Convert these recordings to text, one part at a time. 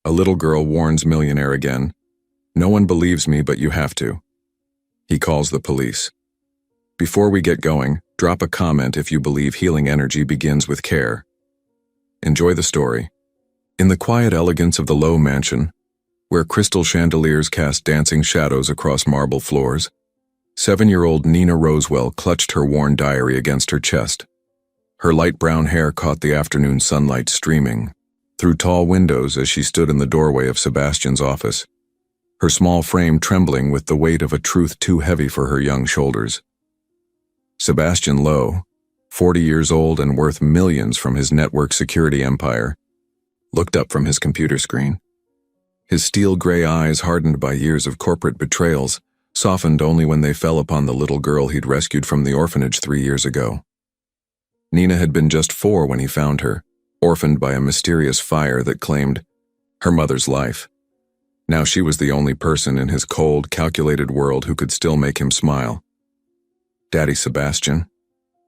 A little girl warns millionaire again. No one believes me, but you have to. He calls the police. Before we get going, drop a comment if you believe healing energy begins with care. Enjoy the story. In the quiet elegance of the low mansion, where crystal chandeliers cast dancing shadows across marble floors, 7-year-old Nina Rosewell clutched her worn diary against her chest. Her light brown hair caught the afternoon sunlight streaming through tall windows as she stood in the doorway of Sebastian's office, her small frame trembling with the weight of a truth too heavy for her young shoulders. Sebastian Lowe, 40 years old and worth millions from his network security empire, looked up from his computer screen. His steel gray eyes, hardened by years of corporate betrayals, softened only when they fell upon the little girl he'd rescued from the orphanage 3 years ago. Nina had been just 4 when he found her, orphaned by a mysterious fire that claimed her mother's life. Now she was the only person in his cold, calculated world who could still make him smile. "Daddy Sebastian,"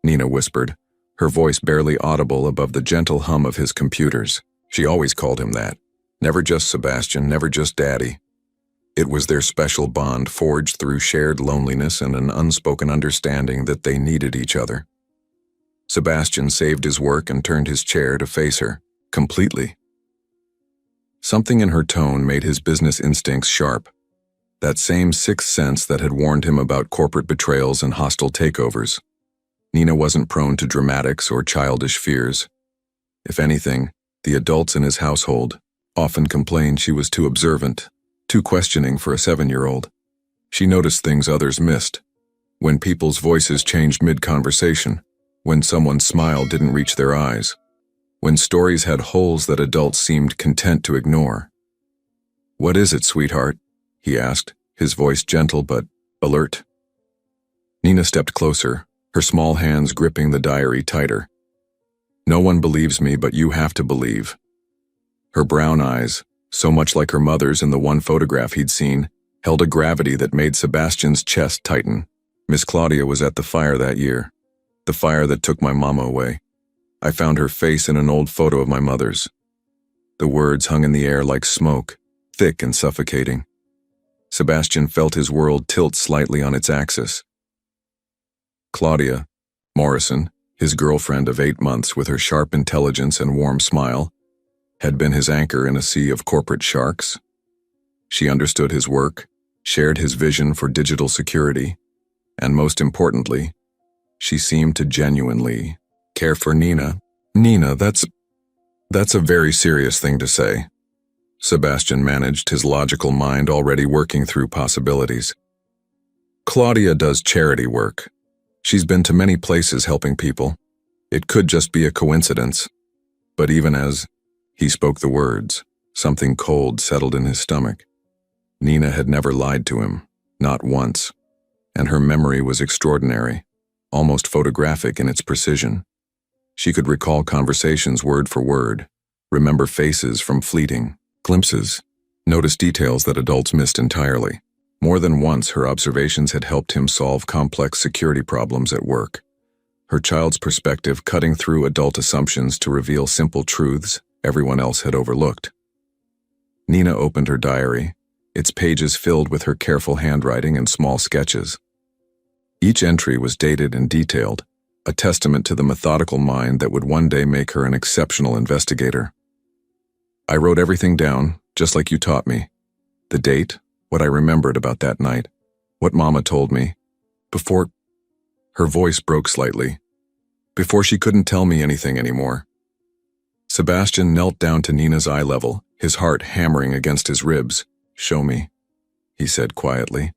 Nina whispered, her voice barely audible above the gentle hum of his computers. She always called him that. Never just Sebastian, never just Daddy. It was their special bond forged through shared loneliness and an unspoken understanding that they needed each other. Sebastian saved his work and turned his chair to face her, completely. Something in her tone made his business instincts sharp. That same sixth sense that had warned him about corporate betrayals and hostile takeovers. Nina wasn't prone to dramatics or childish fears. If anything, the adults in his household often complained she was too observant, too questioning for a 7-year-old. She noticed things others missed. When people's voices changed mid-conversation, when someone's smile didn't reach their eyes, when stories had holes that adults seemed content to ignore. "What is it, sweetheart?" he asked, his voice gentle but alert. Nina stepped closer, her small hands gripping the diary tighter. "No one believes me, but you have to believe." Her brown eyes, so much like her mother's in the one photograph he'd seen, held a gravity that made Sebastian's chest tighten. "Miss Claudia was at the fire that year. The fire that took my mama away. I found her face in an old photo of my mother's." The words hung in the air like smoke, thick and suffocating. Sebastian felt his world tilt slightly on its axis. Claudia Morrison, his girlfriend of 8 months with her sharp intelligence and warm smile, had been his anchor in a sea of corporate sharks. She understood his work, shared his vision for digital security, and most importantly, she seemed to genuinely care for Nina. "Nina, that's a very serious thing to say." Sebastian managed, his logical mind already working through possibilities. "Claudia does charity work. She's been to many places helping people. It could just be a coincidence." But even as he spoke the words, something cold settled in his stomach. Nina had never lied to him, not once, and her memory was extraordinary, almost photographic in its precision. She could recall conversations word for word, remember faces from fleeting glimpses, notice details that adults missed entirely. More than once, her observations had helped him solve complex security problems at work, her child's perspective cutting through adult assumptions to reveal simple truths everyone else had overlooked. Nina opened her diary, its pages filled with her careful handwriting and small sketches. Each entry was dated and detailed, a testament to the methodical mind that would one day make her an exceptional investigator. "I wrote everything down, just like you taught me. The date, what I remembered about that night, what Mama told me, before—" Her voice broke slightly. "Before she couldn't tell me anything anymore." Sebastian knelt down to Nina's eye level, his heart hammering against his ribs. "Show me," he said quietly.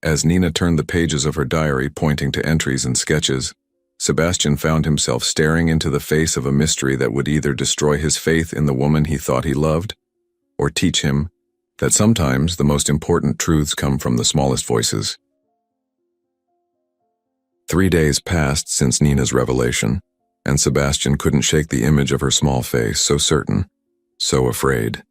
As Nina turned the pages of her diary, pointing to entries and sketches, Sebastian found himself staring into the face of a mystery that would either destroy his faith in the woman he thought he loved, or teach him that sometimes the most important truths come from the smallest voices. 3 days passed since Nina's revelation, and Sebastian couldn't shake the image of her small face, so certain, so afraid.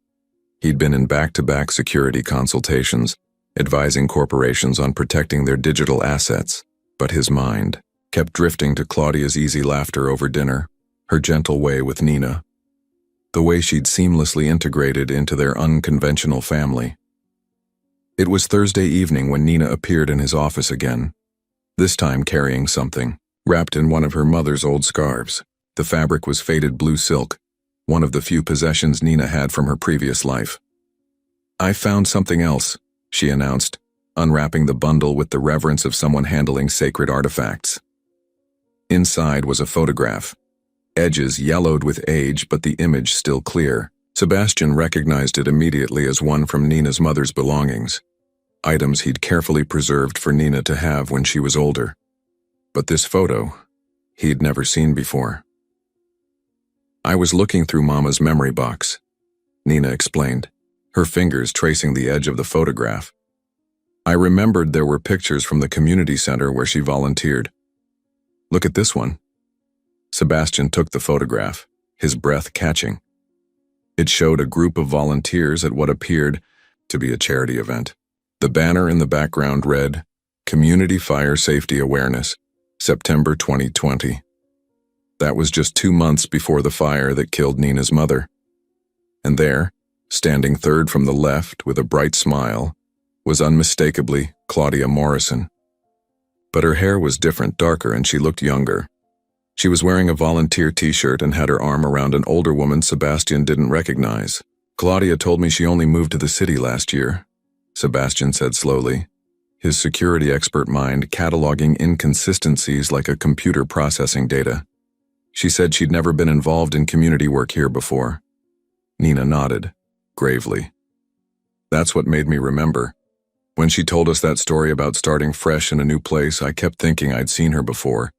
He'd been in back-to-back security consultations, advising corporations on protecting their digital assets, but his mind kept drifting to Claudia's easy laughter over dinner, her gentle way with Nina. the way she'd seamlessly integrated into their unconventional family. It was Thursday evening when Nina appeared in his office again, this time carrying something, wrapped in one of her mother's old scarves. The fabric was faded blue silk, one of the few possessions Nina had from her previous life. "I found something else," she announced, unwrapping the bundle with the reverence of someone handling sacred artifacts. Inside was a photograph, edges yellowed with age but the image still clear. Sebastian recognized it immediately as one from Nina's mother's belongings, items he'd carefully preserved for Nina to have when she was older. But this photo, he'd never seen before. "I was looking through Mama's memory box," Nina explained, her fingers tracing the edge of the photograph. "I remembered there were pictures from the community center where she volunteered. Look at this one." Sebastian took the photograph, his breath catching. It showed a group of volunteers at what appeared to be a charity event. The banner in the background read, "Community Fire Safety Awareness, September 2020. That was just 2 months before the fire that killed Nina's mother. And there, standing third from the left with a bright smile, was unmistakably Claudia Morrison. But her hair was different, darker, and she looked younger. She was wearing a volunteer t-shirt and had her arm around an older woman Sebastian didn't recognize. "Claudia told me she only moved to the city last year," Sebastian said slowly, his security expert mind cataloging inconsistencies like a computer processing data. "She said she'd never been involved in community work here before." Nina nodded, gravely. "That's what made me remember. When she told us that story about starting fresh in a new place, I kept thinking I'd seen her before.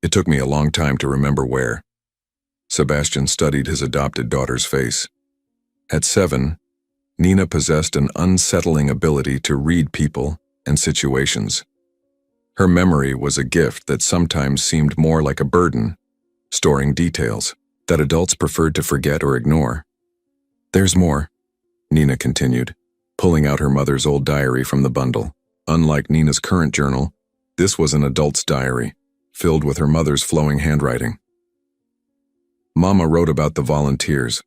It took me a long time to remember where." Sebastian studied his adopted daughter's face. At 7, Nina possessed an unsettling ability to read people and situations. Her memory was a gift that sometimes seemed more like a burden, storing details that adults preferred to forget or ignore. "There's more," Nina continued, pulling out her mother's old diary from the bundle. Unlike Nina's current journal, this was an adult's diary, filled with her mother's flowing handwriting. "Mama wrote about the volunteers.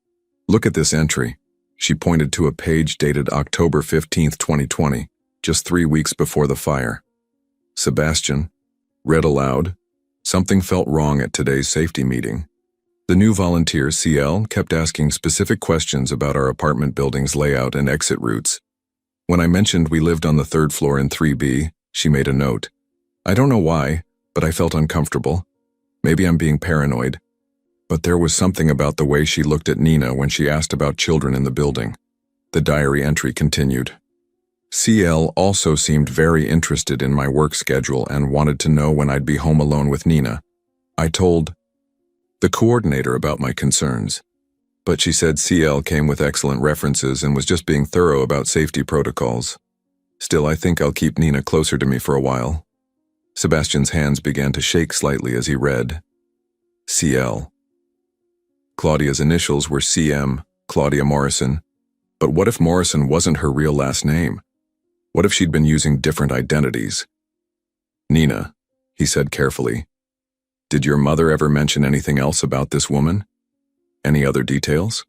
Look at this entry." She pointed to a page dated October 15th, 2020, just 3 weeks before the fire. Sebastian read aloud, "Something felt wrong at today's safety meeting. The new volunteer, CL, kept asking specific questions about our apartment building's layout and exit routes. When I mentioned we lived on the 3rd floor in 3B, she made a note. I don't know why, but I felt uncomfortable. Maybe I'm being paranoid. But there was something about the way she looked at Nina when she asked about children in the building." The diary entry continued. "CL also seemed very interested in my work schedule and wanted to know when I'd be home alone with Nina. I told the coordinator about my concerns, but she said CL came with excellent references and was just being thorough about safety protocols. Still, I think I'll keep Nina closer to me for a while." Sebastian's hands began to shake slightly as he read, "CL." Claudia's initials were CM, Claudia Morrison. But what if Morrison wasn't her real last name? What if she'd been using different identities? "Nina," he said carefully, "did your mother ever mention anything else about this woman? Any other details?"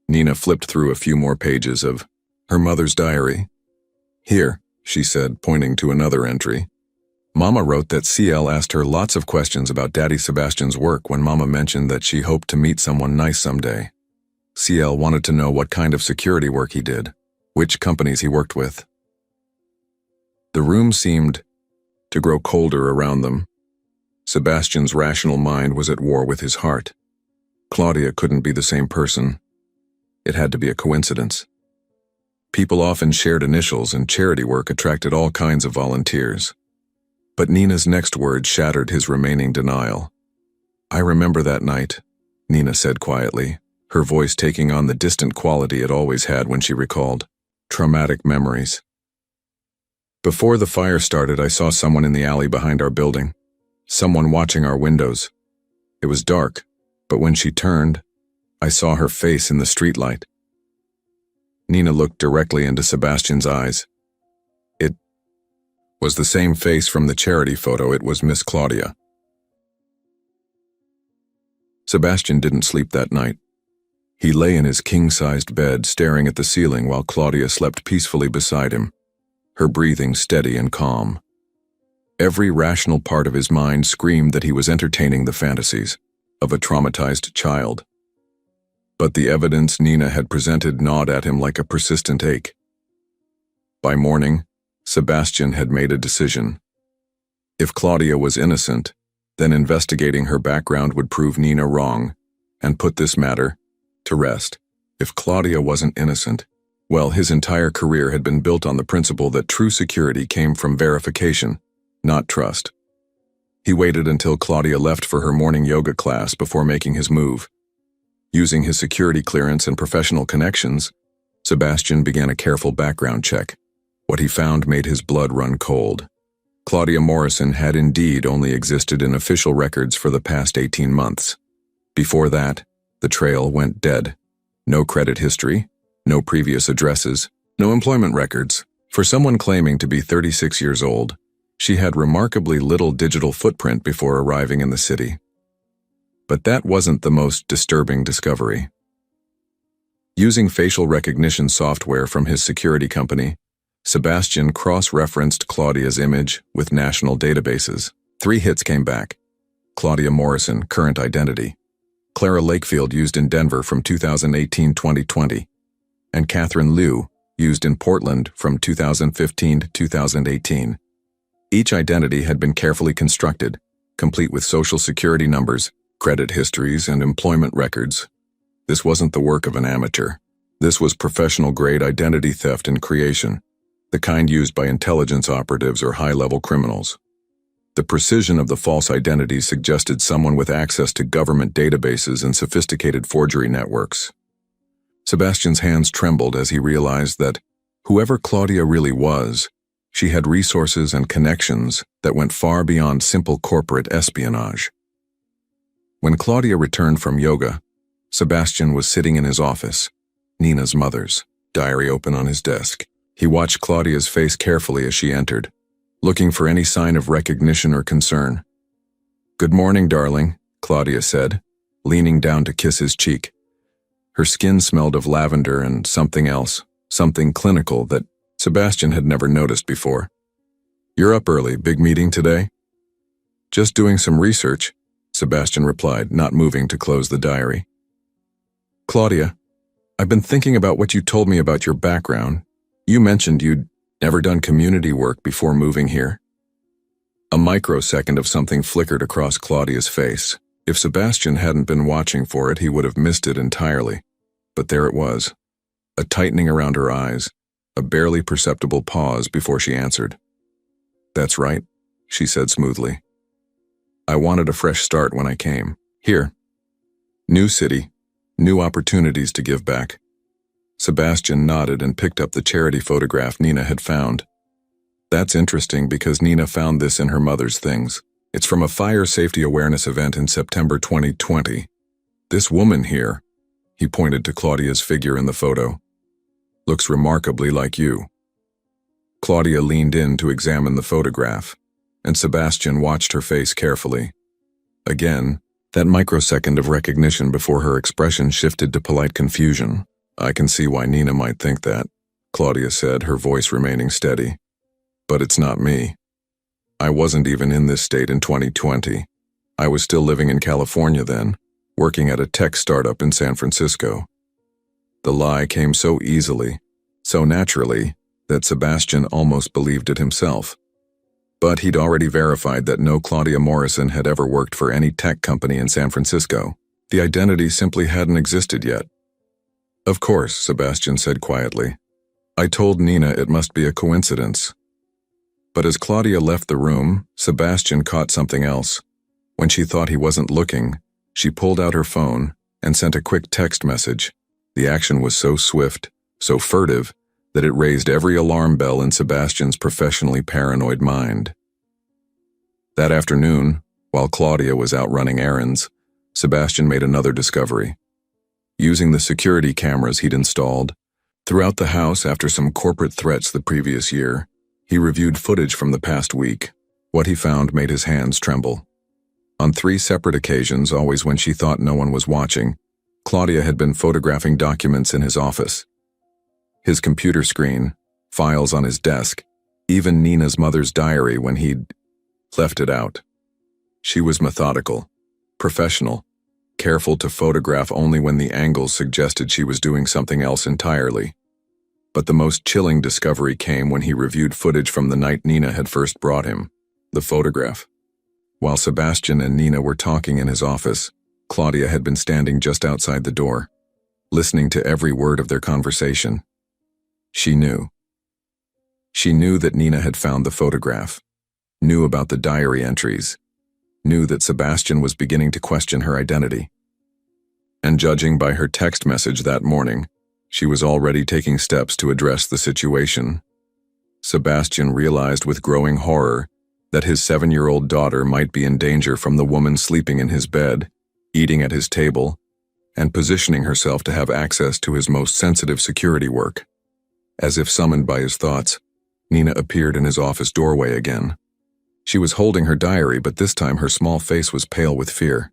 Nina flipped through a few more pages of her mother's diary. "Here," she said, pointing to another entry. "Mama wrote that CL asked her lots of questions about Daddy Sebastian's work when Mama mentioned that she hoped to meet someone nice someday. CL wanted to know what kind of security work he did, which companies he worked with." The room seemed to grow colder around them. Sebastian's rational mind was at war with his heart. Claudia couldn't be the same person. It had to be a coincidence. People often shared initials, and charity work attracted all kinds of volunteers. But Nina's next words shattered his remaining denial. "I remember that night," Nina said quietly, her voice taking on the distant quality it always had when she recalled traumatic memories. "Before the fire started, I saw someone in the alley behind our building, someone watching our windows. It was dark, but when she turned, I saw her face in the streetlight." Nina looked directly into Sebastian's eyes. It was the same face from the charity photo. It was Miss Claudia. Sebastian didn't sleep that night. He lay in his king-sized bed, staring at the ceiling while Claudia slept peacefully beside him, her breathing steady and calm. Every rational part of his mind screamed that he was entertaining the fantasies of a traumatized child. But the evidence Nina had presented gnawed at him like a persistent ache. By morning, Sebastian had made a decision. If Claudia was innocent, then investigating her background would prove Nina wrong and put this matter to rest. If Claudia wasn't innocent, well, his entire career had been built on the principle that true security came from verification, not trust. He waited until Claudia left for her morning yoga class before making his move. Using his security clearance and professional connections, Sebastian began a careful background check. What he found made his blood run cold. Claudia Morrison had indeed only existed in official records for the past 18 months. Before that, the trail went dead. No credit history, no previous addresses, no employment records. For someone claiming to be 36 years old, she had remarkably little digital footprint before arriving in the city. But that wasn't the most disturbing discovery. Using facial recognition software from his security company, Sebastian cross-referenced Claudia's image with national databases. 3 hits came back. Claudia Morrison, current identity. Clara Lakefield, used in Denver from 2018-2020. And Catherine Liu, used in Portland from 2015 to 2018. Each identity had been carefully constructed, complete with social security numbers, credit histories, and employment records. This wasn't the work of an amateur. This was professional-grade identity theft and creation, the kind used by intelligence operatives or high-level criminals. The precision of the false identities suggested someone with access to government databases and sophisticated forgery networks. Sebastian's hands trembled as he realized that, whoever Claudia really was, she had resources and connections that went far beyond simple corporate espionage. When Claudia returned from yoga, Sebastian was sitting in his office, Nina's mother's, diary open on his desk. He watched Claudia's face carefully as she entered, looking for any sign of recognition or concern. "Good morning, darling," Claudia said, leaning down to kiss his cheek. Her skin smelled of lavender and something else, something clinical that Sebastian had never noticed before. "You're up early, big meeting today?" "Just doing some research," Sebastian replied, not moving to close the diary. "Claudia, I've been thinking about what you told me about your background. You mentioned you'd never done community work before moving here." A microsecond of something flickered across Claudia's face. If Sebastian hadn't been watching for it, he would have missed it entirely. But there it was, a tightening around her eyes, a barely perceptible pause before she answered. "That's right," she said smoothly. "I wanted a fresh start when I came. Here. New city, new opportunities to give back." Sebastian nodded and picked up the charity photograph Nina had found. "That's interesting because Nina found this in her mother's things. It's from a fire safety awareness event in September 2020. This woman here," he pointed to Claudia's figure in the photo, "looks remarkably like you." Claudia leaned in to examine the photograph, and Sebastian watched her face carefully. Again, that microsecond of recognition before her expression shifted to polite confusion. "I can see why Nina might think that," Claudia said, her voice remaining steady. "But it's not me. I wasn't even in this state in 2020. I was still living in California then, working at a tech startup in San Francisco." The lie came so easily, so naturally, that Sebastian almost believed it himself. But he'd already verified that no Claudia Morrison had ever worked for any tech company in San Francisco. The identity simply hadn't existed yet. "Of course," Sebastian said quietly. "I told Nina it must be a coincidence." But as Claudia left the room, Sebastian caught something else. When she thought he wasn't looking, she pulled out her phone and sent a quick text message. The action was so swift, so furtive, that it raised every alarm bell in Sebastian's professionally paranoid mind. That afternoon, while Claudia was out running errands, Sebastian made another discovery. Using the security cameras he'd installed throughout the house after some corporate threats the previous year, he reviewed footage from the past week. What he found made his hands tremble. On 3 separate occasions, always when she thought no one was watching, Claudia had been photographing documents in his office. His computer screen, files on his desk, even Nina's mother's diary when he'd left it out. She was methodical, professional, careful to photograph only when the angles suggested she was doing something else entirely. But the most chilling discovery came when he reviewed footage from the night Nina had first brought him, the photograph. While Sebastian and Nina were talking in his office, Claudia had been standing just outside the door, listening to every word of their conversation. She knew. She knew that Nina had found the photograph, knew about the diary entries, knew that Sebastian was beginning to question her identity. And judging by her text message that morning, she was already taking steps to address the situation. Sebastian realized with growing horror that his 7-year-old daughter might be in danger from the woman sleeping in his bed, eating at his table, and positioning herself to have access to his most sensitive security work. As if summoned by his thoughts, Nina appeared in his office doorway again. She was holding her diary, but this time her small face was pale with fear.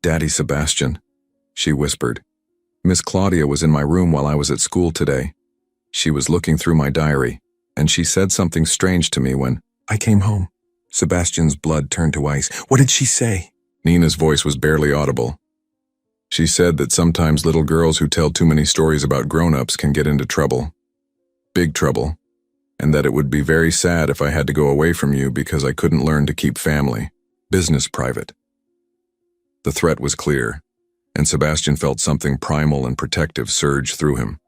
"Daddy Sebastian," she whispered. "Miss Claudia was in my room while I was at school today. She was looking through my diary, and she said something strange to me when I came home." Sebastian's blood turned to ice. "What did she say?" Nina's voice was barely audible. "She said that sometimes little girls who tell too many stories about grown-ups can get into trouble. Big trouble. And that it would be very sad if I had to go away from you because I couldn't learn to keep family, business private." The threat was clear, and Sebastian felt something primal and protective surge through him.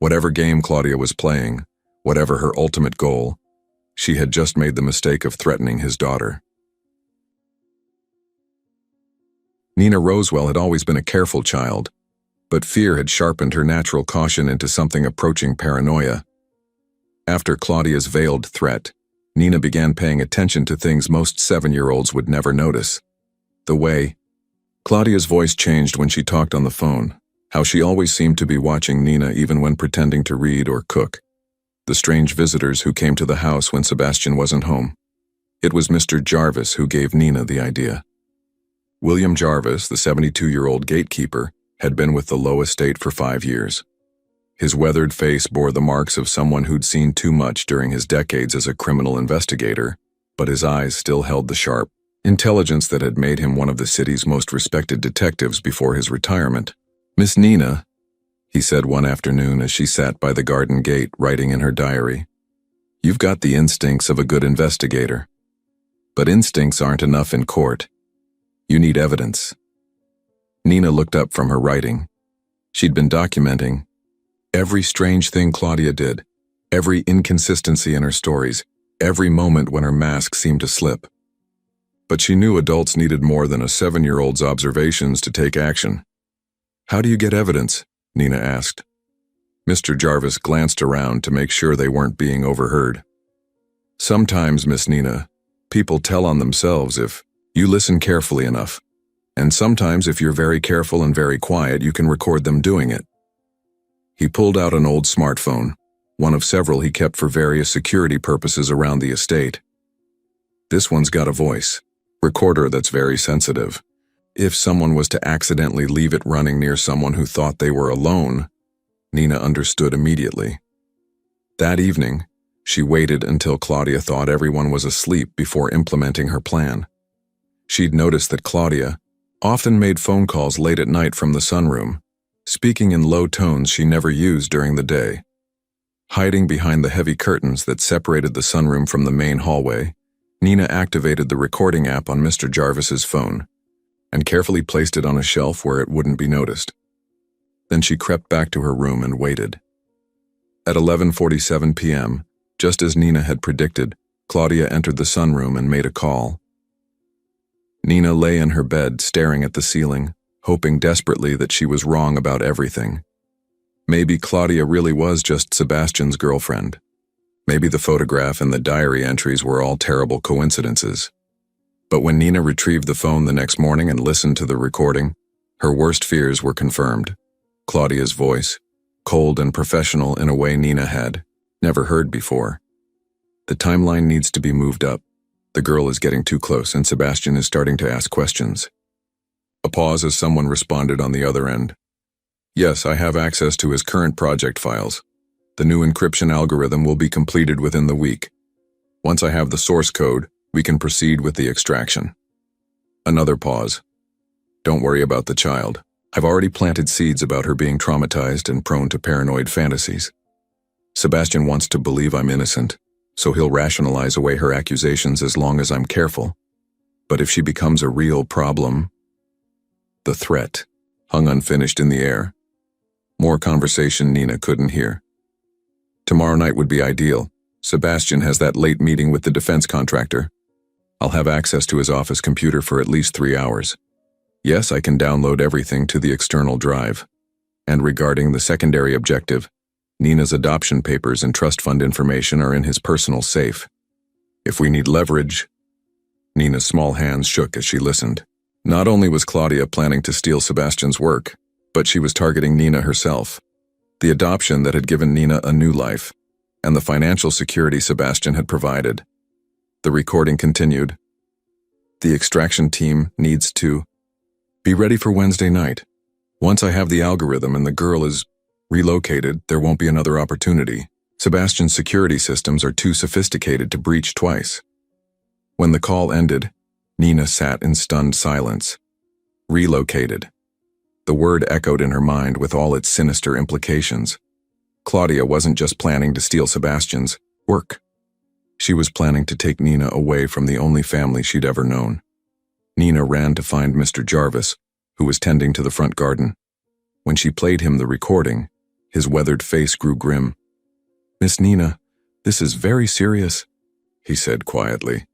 Whatever game Claudia was playing, whatever her ultimate goal, she had just made the mistake of threatening his daughter. Nina Rosewell had always been a careful child, but fear had sharpened her natural caution into something approaching paranoia. After Claudia's veiled threat, Nina began paying attention to things most 7-year-olds would never notice. The way Claudia's voice changed when she talked on the phone, how she always seemed to be watching Nina even when pretending to read or cook, the strange visitors who came to the house when Sebastian wasn't home. It was Mr. Jarvis who gave Nina the idea. William Jarvis, the 72-year-old gatekeeper, had been with the Low estate for 5 years. His weathered face bore the marks of someone who'd seen too much during his decades as a criminal investigator, but his eyes still held the sharp intelligence that had made him one of the city's most respected detectives before his retirement. "Miss Nina," he said one afternoon as she sat by the garden gate writing in her diary, "you've got the instincts of a good investigator. But instincts aren't enough in court. You need evidence." Nina looked up from her writing. She'd been documenting every strange thing Claudia did, every inconsistency in her stories, every moment when her mask seemed to slip. But she knew adults needed more than a 7-year-old's observations to take action. "How do you get evidence?" Nina asked. Mr. Jarvis glanced around to make sure they weren't being overheard. "Sometimes, Miss Nina, people tell on themselves if you listen carefully enough. And sometimes if you're very careful and very quiet, you can record them doing it." He pulled out an old smartphone, one of several he kept for various security purposes around the estate. "This one's got a voice recorder that's very sensitive. If someone was to accidentally leave it running near someone who thought they were alone," Nina understood immediately. That evening, she waited until Claudia thought everyone was asleep before implementing her plan. She'd noticed that Claudia often made phone calls late at night from the sunroom, speaking in low tones she never used during the day. Hiding behind the heavy curtains that separated the sunroom from the main hallway, Nina activated the recording app on Mr. Jarvis's phone and carefully placed it on a shelf where it wouldn't be noticed. Then she crept back to her room and waited. At 11:47 p.m., just as Nina had predicted, Claudia entered the sunroom and made a call. Nina lay in her bed staring at the ceiling, hoping desperately that she was wrong about everything. Maybe Claudia really was just Sebastian's girlfriend. Maybe the photograph and the diary entries were all terrible coincidences. But when Nina retrieved the phone the next morning and listened to the recording, her worst fears were confirmed. Claudia's voice, cold and professional in a way Nina had never heard before. "The timeline needs to be moved up. The girl is getting too close and Sebastian is starting to ask questions." A pause as someone responded on the other end. Yes, I have access to his current project files. The new encryption algorithm will be completed within the week. Once I have the source code, we can proceed with the extraction. Another pause. Don't worry about the child. I've already planted seeds about her being traumatized and prone to paranoid fantasies. Sebastian wants to believe I'm innocent, so he'll rationalize away her accusations as long as I'm careful. But if she becomes a real problem... The threat hung unfinished in the air. More conversation Nina couldn't hear. Tomorrow night would be ideal. Sebastian has that late meeting with the defense contractor. I'll have access to his office computer for at least 3 hours. Yes, I can download everything to the external drive. And regarding the secondary objective, Nina's adoption papers and trust fund information are in his personal safe. If we need leverage... Nina's small hands shook as she listened. Not only was Claudia planning to steal Sebastian's work, but she was targeting Nina herself. The adoption that had given Nina a new life, and the financial security Sebastian had provided. The recording continued. The extraction team needs to be ready for Wednesday night. Once I have the algorithm and the girl is relocated, there won't be another opportunity. Sebastian's security systems are too sophisticated to breach twice. When the call ended, Nina sat in stunned silence. Relocated. The word echoed in her mind with all its sinister implications. Claudia wasn't just planning to steal Sebastian's work. She was planning to take Nina away from the only family she'd ever known. Nina ran to find Mr. Jarvis, who was tending to the front garden. When she played him the recording, his weathered face grew grim. "Miss Nina, this is very serious," he said quietly.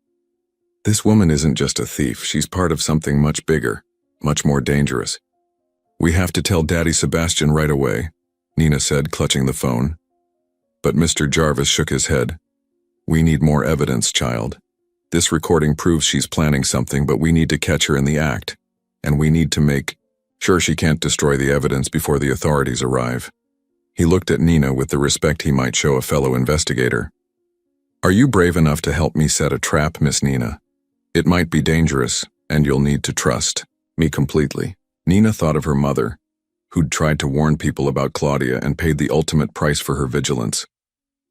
"This woman isn't just a thief, she's part of something much bigger, much more dangerous. We have to tell Daddy Sebastian right away," Nina said, clutching the phone. But Mr. Jarvis shook his head. "We need more evidence, child. This recording proves she's planning something, but we need to catch her in the act, and we need to make sure she can't destroy the evidence before the authorities arrive." He looked at Nina with the respect he might show a fellow investigator. "Are you brave enough to help me set a trap, Miss Nina? It might be dangerous, and you'll need to trust me completely." Nina thought of her mother, who'd tried to warn people about Claudia and paid the ultimate price for her vigilance.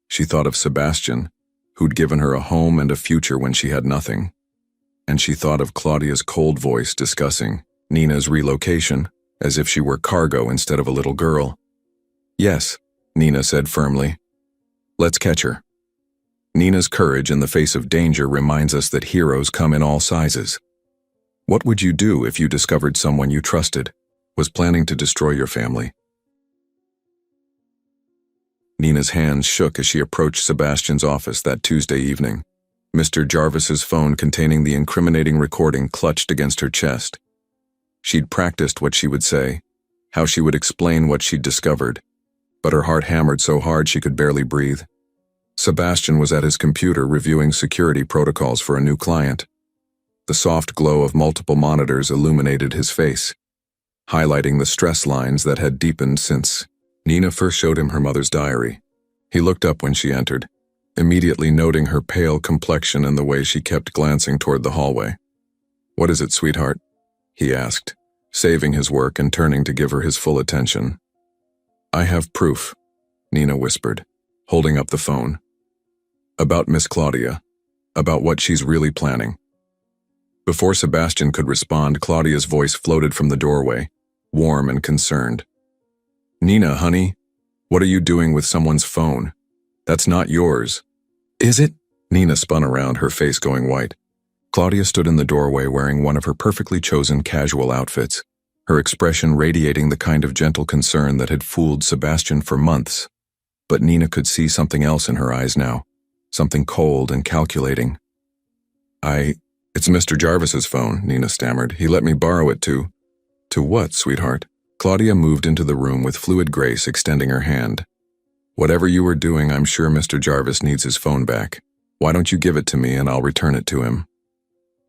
She thought of Sebastian, who'd given her a home and a future when she had nothing. And she thought of Claudia's cold voice discussing Nina's relocation, as if she were cargo instead of a little girl. "Yes," Nina said firmly. "Let's catch her." Nina's courage in the face of danger reminds us that heroes come in all sizes. What would you do if you discovered someone you trusted was planning to destroy your family? Nina's hands shook as she approached Sebastian's office that Tuesday evening. Mr. Jarvis's phone containing the incriminating recording clutched against her chest. She'd practiced what she would say, how she would explain what she'd discovered, but her heart hammered so hard she could barely breathe. Sebastian was at his computer reviewing security protocols for a new client. The soft glow of multiple monitors illuminated his face, highlighting the stress lines that had deepened since Nina first showed him her mother's diary. He looked up when she entered, immediately noting her pale complexion and the way she kept glancing toward the hallway. "What is it, sweetheart?" he asked, saving his work and turning to give her his full attention. "I have proof," Nina whispered, holding up the phone. "About Miss Claudia, about what she's really planning." Before Sebastian could respond, Claudia's voice floated from the doorway, warm and concerned. "Nina, honey, what are you doing with someone's phone? That's not yours." "Is it?" Nina spun around, her face going white. Claudia stood in the doorway wearing one of her perfectly chosen casual outfits, her expression radiating the kind of gentle concern that had fooled Sebastian for months. But Nina could see something else in her eyes now, something cold and calculating. It's Mr. Jarvis's phone," Nina stammered. "He let me borrow it to..." "To what, sweetheart?" Claudia moved into the room with fluid grace, extending her hand. "Whatever you were doing, I'm sure Mr. Jarvis needs his phone back. Why don't you give it to me and I'll return it to him?"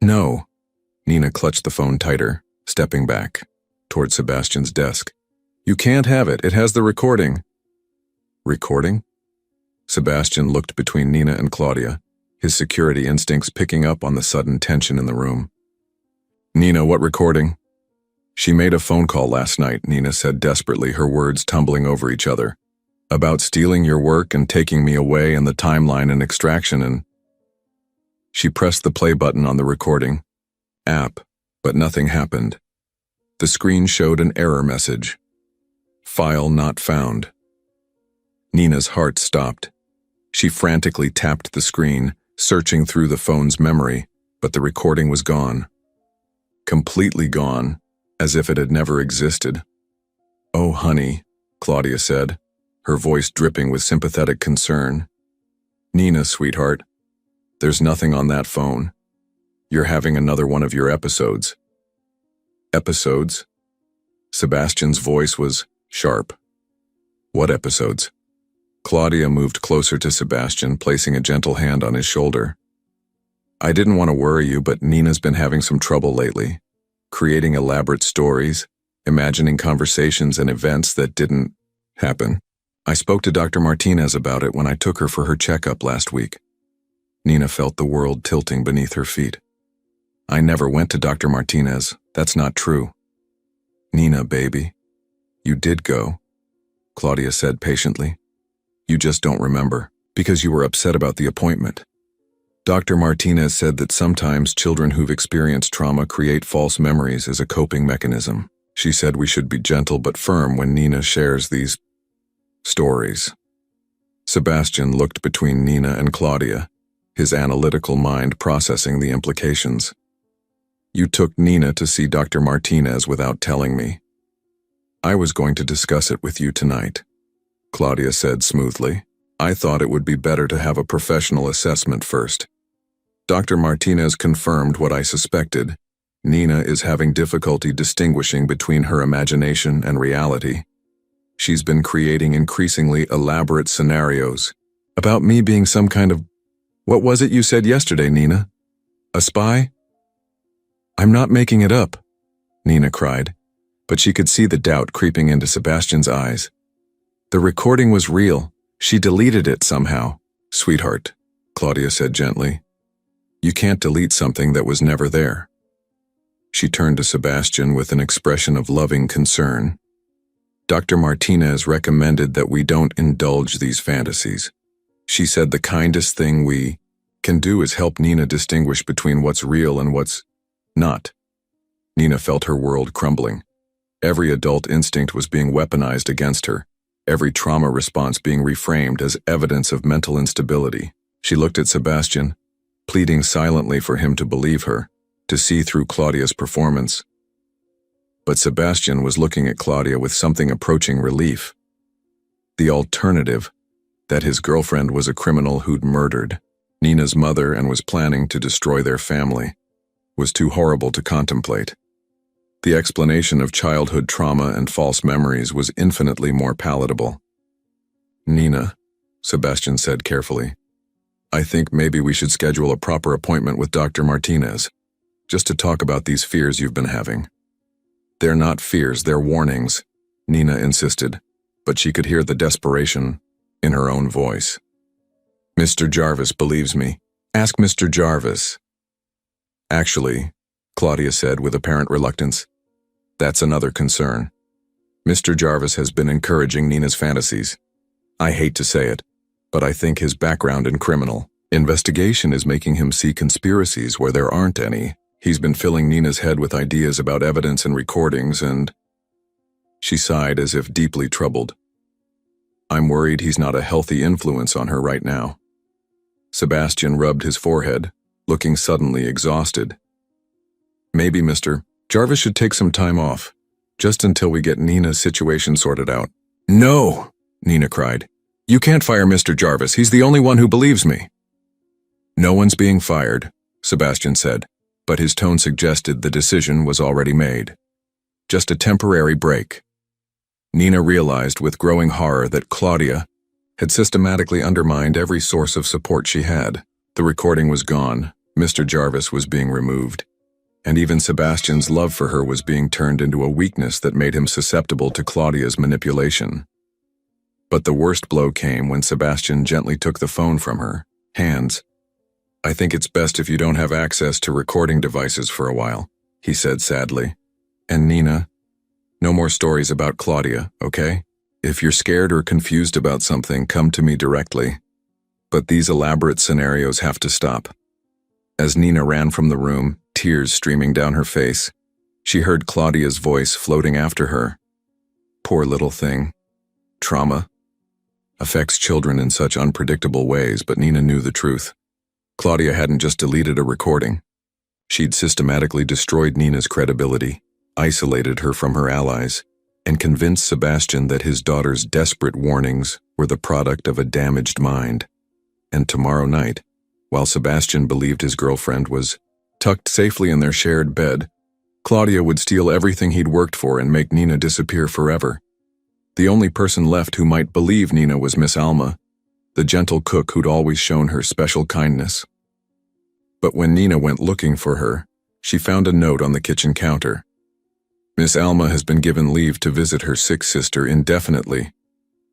"No." Nina clutched the phone tighter, stepping back toward Sebastian's desk. "You can't have it. It has the recording." "Recording?" Sebastian looked between Nina and Claudia, his security instincts picking up on the sudden tension in the room. "Nina, what recording?" She made a phone call last night, Nina said desperately, her words tumbling over each other. About stealing your work and taking me away and the timeline and extraction and... She pressed the play button on the recording app, but nothing happened. The screen showed an error message. File not found. Nina's heart stopped. She frantically tapped the screen, searching through the phone's memory, but the recording was gone. Completely gone, as if it had never existed. "Oh, honey," Claudia said, her voice dripping with sympathetic concern. "Nina, sweetheart, there's nothing on that phone. You're having another one of your episodes." "Episodes?" Sebastian's voice was sharp. "What episodes?" Claudia moved closer to Sebastian, placing a gentle hand on his shoulder. "I didn't want to worry you, but Nina's been having some trouble lately. Creating elaborate stories, imagining conversations and events that didn't happen. I spoke to Dr. Martinez about it when I took her for her checkup last week." Nina felt the world tilting beneath her feet. "I never went to Dr. Martinez. That's not true." "Nina, baby, you did go," Claudia said patiently. "You just don't remember, because you were upset about the appointment. Dr. Martinez said that sometimes children who've experienced trauma create false memories as a coping mechanism. She said we should be gentle but firm when Nina shares these stories." Sebastian looked between Nina and Claudia, his analytical mind processing the implications. "You took Nina to see Dr. Martinez without telling me." "I was going to discuss it with you tonight," Claudia said smoothly. "I thought it would be better to have a professional assessment first. Dr. Martinez confirmed what I suspected. Nina is having difficulty distinguishing between her imagination and reality. She's been creating increasingly elaborate scenarios about me being some kind of... What was it you said yesterday, Nina? A spy?" "I'm not making it up," Nina cried, but she could see the doubt creeping into Sebastian's eyes. "The recording was real. She deleted it somehow." "Sweetheart," Claudia said gently, "you can't delete something that was never there." She turned to Sebastian with an expression of loving concern. "Dr. Martinez recommended that we don't indulge these fantasies. She said the kindest thing we can do is help Nina distinguish between what's real and what's not." Nina felt her world crumbling. Every adult instinct was being weaponized against her, every trauma response being reframed as evidence of mental instability. She looked at Sebastian, pleading silently for him to believe her, to see through Claudia's performance. But Sebastian was looking at Claudia with something approaching relief. The alternative, that his girlfriend was a criminal who'd murdered Nina's mother and was planning to destroy their family, was too horrible to contemplate. The explanation of childhood trauma and false memories was infinitely more palatable. "Nina," Sebastian said carefully, "I think maybe we should schedule a proper appointment with Dr. Martinez, just to talk about these fears you've been having." "They're not fears, they're warnings," Nina insisted, but she could hear the desperation in her own voice. "Mr. Jarvis believes me. Ask Mr. Jarvis." "Actually," Claudia said with apparent reluctance, "that's another concern. Mr. Jarvis has been encouraging Nina's fantasies. I hate to say it, but I think his background in criminal investigation is making him see conspiracies where there aren't any. He's been filling Nina's head with ideas about evidence and recordings and..." She sighed as if deeply troubled. "I'm worried he's not a healthy influence on her right now." Sebastian rubbed his forehead, looking suddenly exhausted. "Maybe Mr. Jarvis should take some time off, just until we get Nina's situation sorted out." "No!" Nina cried. "You can't fire Mr. Jarvis. He's the only one who believes me." "No one's being fired," Sebastian said, but his tone suggested the decision was already made. Just a temporary break. Nina realized with growing horror that Claudia had systematically undermined every source of support she had. The recording was gone, Mr. Jarvis was being removed, and even Sebastian's love for her was being turned into a weakness that made him susceptible to Claudia's manipulation. But the worst blow came when Sebastian gently took the phone from her hands. "I think it's best if you don't have access to recording devices for a while," he said sadly. And Nina, no more stories about Claudia, okay? If you're scared or confused about something, come to me directly. But these elaborate scenarios have to stop. As Nina ran from the room, tears streaming down her face, she heard Claudia's voice floating after her. Poor little thing. Trauma affects children in such unpredictable ways, but Nina knew the truth. Claudia hadn't just deleted a recording. She'd systematically destroyed Nina's credibility, isolated her from her allies, and convinced Sebastian that his daughter's desperate warnings were the product of a damaged mind. And tomorrow night, while Sebastian believed his girlfriend was tucked safely in their shared bed, Claudia would steal everything he'd worked for and make Nina disappear forever. The only person left who might believe Nina was Miss Alma, the gentle cook who'd always shown her special kindness. But when Nina went looking for her, she found a note on the kitchen counter. Miss Alma has been given leave to visit her sick sister indefinitely.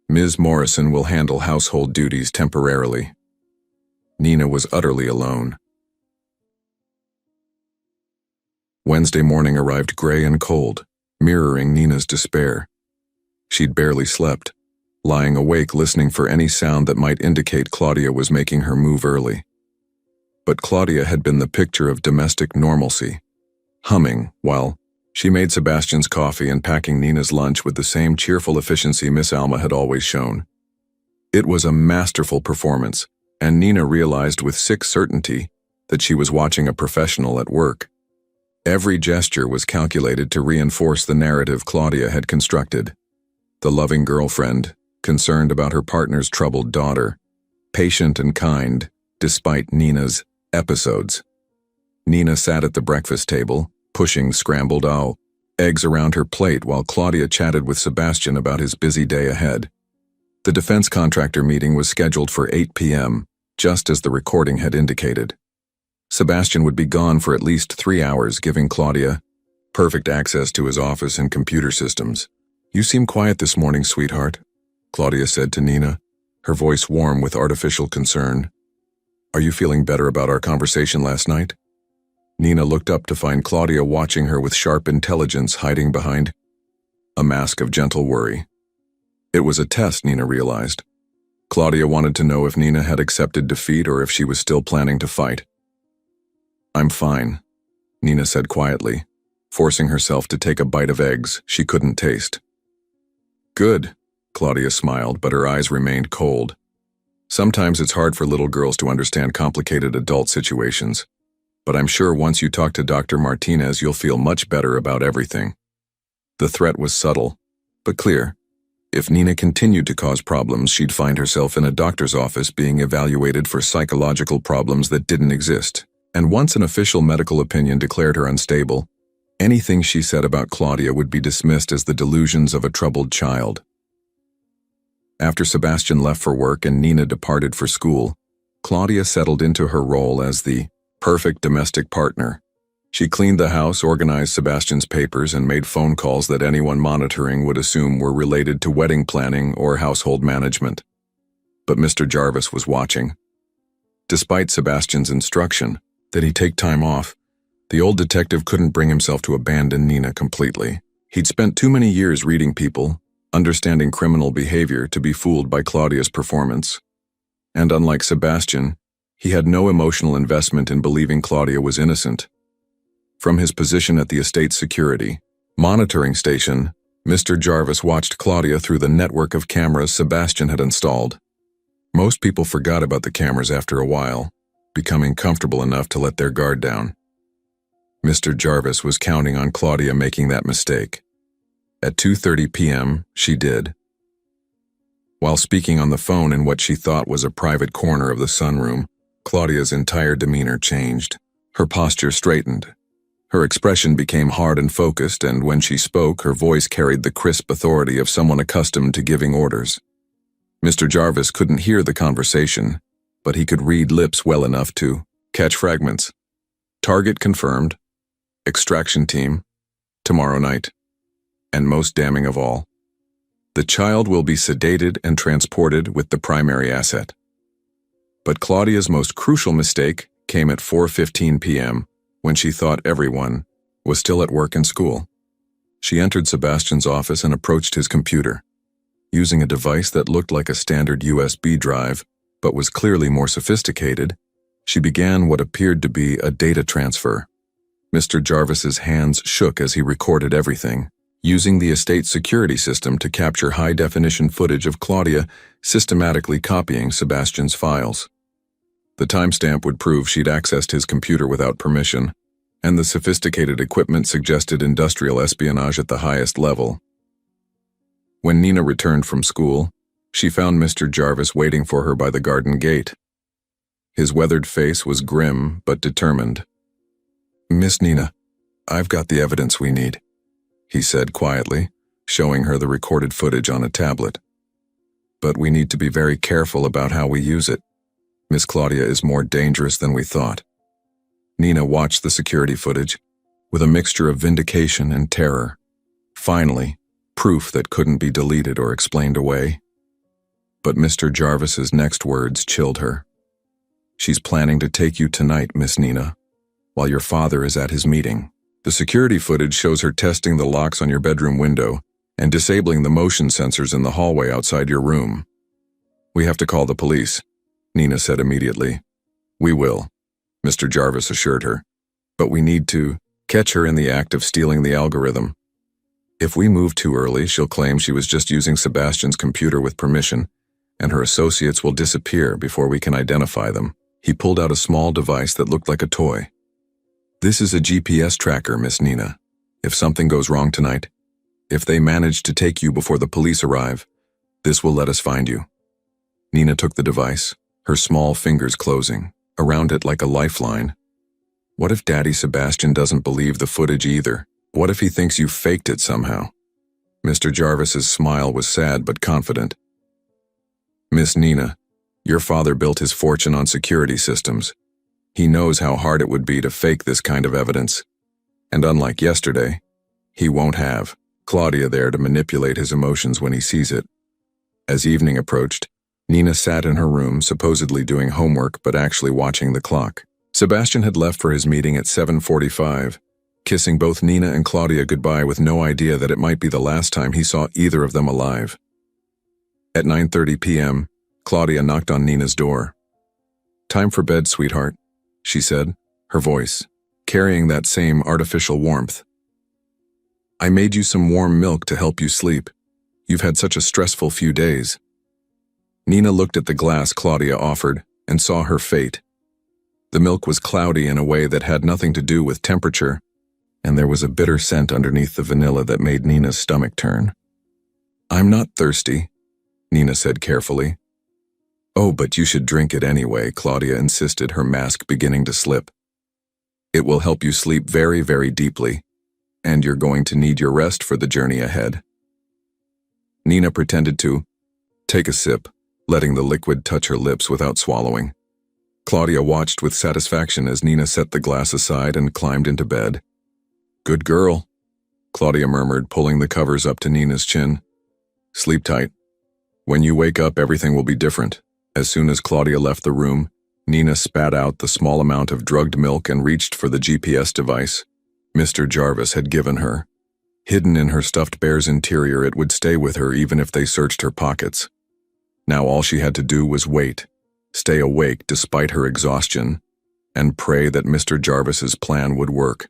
Ms. Morrison will handle household duties temporarily. Nina was utterly alone. Wednesday morning arrived gray and cold, mirroring Nina's despair. She'd barely slept, lying awake listening for any sound that might indicate Claudia was making her move early. But Claudia had been the picture of domestic normalcy, humming while she made Sebastian's coffee and packing Nina's lunch with the same cheerful efficiency Miss Alma had always shown. It was a masterful performance, and Nina realized with sick certainty that she was watching a professional at work. Every gesture was calculated to reinforce the narrative Claudia had constructed. The loving girlfriend, concerned about her partner's troubled daughter, patient and kind, despite Nina's episodes. Nina sat at the breakfast table, pushing scrambled eggs around her plate while Claudia chatted with Sebastian about his busy day ahead. The defense contractor meeting was scheduled for 8 p.m., just as the recording had indicated. Sebastian would be gone for at least 3 hours, giving Claudia perfect access to his office and computer systems. "You seem quiet this morning, sweetheart," Claudia said to Nina, her voice warm with artificial concern. "Are you feeling better about our conversation last night?" Nina looked up to find Claudia watching her with sharp intelligence hiding behind a mask of gentle worry. It was a test, Nina realized. Claudia wanted to know if Nina had accepted defeat or if she was still planning to fight. "I'm fine," Nina said quietly, forcing herself to take a bite of eggs she couldn't taste. "Good," Claudia smiled, but her eyes remained cold. "Sometimes it's hard for little girls to understand complicated adult situations, but I'm sure once you talk to Dr. Martinez you'll feel much better about everything." The threat was subtle, but clear. If Nina continued to cause problems, she'd find herself in a doctor's office being evaluated for psychological problems that didn't exist. And once an official medical opinion declared her unstable, anything she said about Claudia would be dismissed as the delusions of a troubled child. After Sebastian left for work and Nina departed for school, Claudia settled into her role as the perfect domestic partner. She cleaned the house, organized Sebastian's papers, and made phone calls that anyone monitoring would assume were related to wedding planning or household management. But Mr. Jarvis was watching. Despite Sebastian's instruction that he take time off, the old detective couldn't bring himself to abandon Nina completely. He'd spent too many years reading people, understanding criminal behavior to be fooled by Claudia's performance. And unlike Sebastian, he had no emotional investment in believing Claudia was innocent. From his position at the estate's security monitoring station, Mr. Jarvis watched Claudia through the network of cameras Sebastian had installed. Most people forgot about the cameras after a while, becoming comfortable enough to let their guard down. Mr. Jarvis was counting on Claudia making that mistake. At 2:30 p.m., she did. While speaking on the phone in what she thought was a private corner of the sunroom, Claudia's entire demeanor changed. Her posture straightened. Her expression became hard and focused, and when she spoke, her voice carried the crisp authority of someone accustomed to giving orders. Mr. Jarvis couldn't hear the conversation, but he could read lips well enough to catch fragments. "Target confirmed. Extraction team. Tomorrow night. And most damning of all, the child will be sedated and transported with the primary asset." But Claudia's most crucial mistake came at 4:15 p.m., when she thought everyone was still at work and school. She entered Sebastian's office and approached his computer. Using a device that looked like a standard USB drive, but was clearly more sophisticated, she began what appeared to be a data transfer. Mr. Jarvis's hands shook as he recorded everything, using the estate security system to capture high-definition footage of Claudia systematically copying Sebastian's files. The timestamp would prove she'd accessed his computer without permission, and the sophisticated equipment suggested industrial espionage at the highest level. When Nina returned from school, she found Mr. Jarvis waiting for her by the garden gate. His weathered face was grim but determined. "Miss Nina, I've got the evidence we need," he said quietly, showing her the recorded footage on a tablet. "But we need to be very careful about how we use it. Miss Claudia is more dangerous than we thought." Nina watched the security footage with a mixture of vindication and terror. Finally, proof that couldn't be deleted or explained away. But Mr. Jarvis's next words chilled her. "She's planning to take you tonight, Miss Nina, while your father is at his meeting. The security footage shows her testing the locks on your bedroom window and disabling the motion sensors in the hallway outside your room." "We have to call the police," Nina said immediately. "We will," Mr. Jarvis assured her. "But we need to catch her in the act of stealing the algorithm. If we move too early, she'll claim she was just using Sebastian's computer with permission, and her associates will disappear before we can identify them." He pulled out a small device that looked like a toy. "This is a GPS tracker, Miss Nina. If something goes wrong tonight, if they manage to take you before the police arrive, this will let us find you." Nina took the device, her small fingers closing around it like a lifeline. What if Daddy Sebastian doesn't believe the footage either? What if he thinks you faked it somehow? Mr. Jarvis's smile was sad but confident. "Miss Nina, your father built his fortune on security systems. He knows how hard it would be to fake this kind of evidence. And unlike yesterday, he won't have Claudia there to manipulate his emotions when he sees it." As evening approached, Nina sat in her room, supposedly doing homework but actually watching the clock. Sebastian had left for his meeting at 7:45, kissing both Nina and Claudia goodbye with no idea that it might be the last time he saw either of them alive. At 9:30 p.m., Claudia knocked on Nina's door. "Time for bed, sweetheart," she said, her voice carrying that same artificial warmth. "I made you some warm milk to help you sleep. You've had such a stressful few days." Nina looked at the glass Claudia offered and saw her fate. The milk was cloudy in a way that had nothing to do with temperature, and there was a bitter scent underneath the vanilla that made Nina's stomach turn. "I'm not thirsty," Nina said carefully. "Oh, but you should drink it anyway," Claudia insisted, her mask beginning to slip. "It will help you sleep very, very deeply, and you're going to need your rest for the journey ahead." Nina pretended to take a sip, letting the liquid touch her lips without swallowing. Claudia watched with satisfaction as Nina set the glass aside and climbed into bed. "Good girl," Claudia murmured, pulling the covers up to Nina's chin. "Sleep tight. When you wake up, everything will be different." As soon as Claudia left the room, Nina spat out the small amount of drugged milk and reached for the GPS device Mr. Jarvis had given her. Hidden in her stuffed bear's interior, it would stay with her even if they searched her pockets. Now all she had to do was wait, stay awake despite her exhaustion, and pray that Mr. Jarvis's plan would work.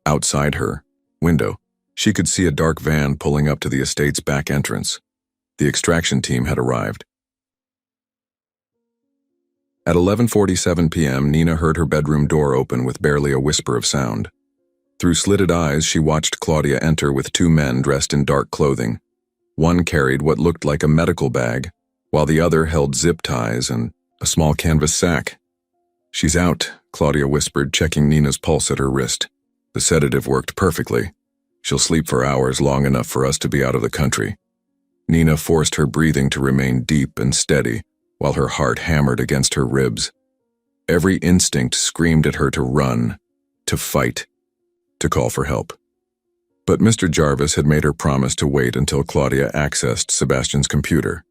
Outside her window, she could see a dark van pulling up to the estate's back entrance. The extraction team had arrived. At 11:47 p.m., Nina heard her bedroom door open with barely a whisper of sound. Through slitted eyes, she watched Claudia enter with two men dressed in dark clothing. One carried what looked like a medical bag, while the other held zip ties and a small canvas sack. "She's out," Claudia whispered, checking Nina's pulse at her wrist. "The sedative worked perfectly. She'll sleep for hours, long enough for us to be out of the country." Nina forced her breathing to remain deep and steady, while her heart hammered against her ribs. Every instinct screamed at her to run, to fight, to call for help. But Mr. Jarvis had made her promise to wait until Claudia accessed Sebastian's computer.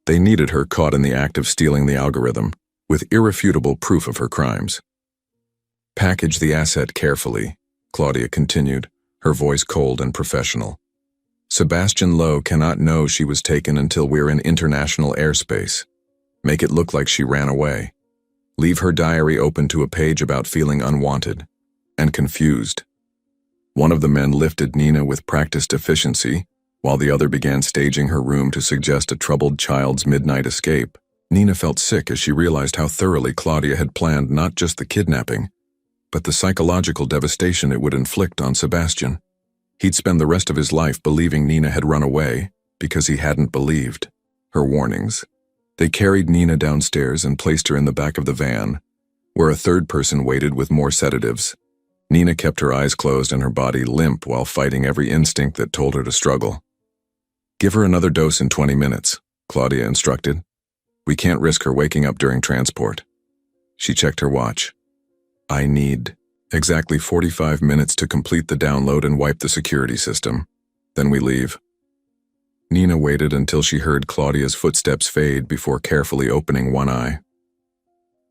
They needed her caught in the act of stealing the algorithm, with irrefutable proof of her crimes. "Package the asset carefully," Claudia continued, her voice cold and professional. Sebastian Lowe cannot know she was taken until we're in international airspace. Make it look like she ran away. Leave her diary open to a page about feeling unwanted and confused. One of the men lifted Nina with practiced efficiency, while the other began staging her room to suggest a troubled child's midnight escape. Nina felt sick as she realized how thoroughly Claudia had planned not just the kidnapping, but the psychological devastation it would inflict on Sebastian. He'd spend the rest of his life believing Nina had run away because he hadn't believed her warnings. They carried Nina downstairs and placed her in the back of the van, where a third person waited with more sedatives. Nina kept her eyes closed and her body limp while fighting every instinct that told her to struggle. "Give her another dose in 20 minutes, Claudia instructed. "We can't risk her waking up during transport." She checked her watch. "I need exactly 45 minutes to complete the download and wipe the security system. Then we leave." Nina waited until she heard Claudia's footsteps fade before carefully opening one eye.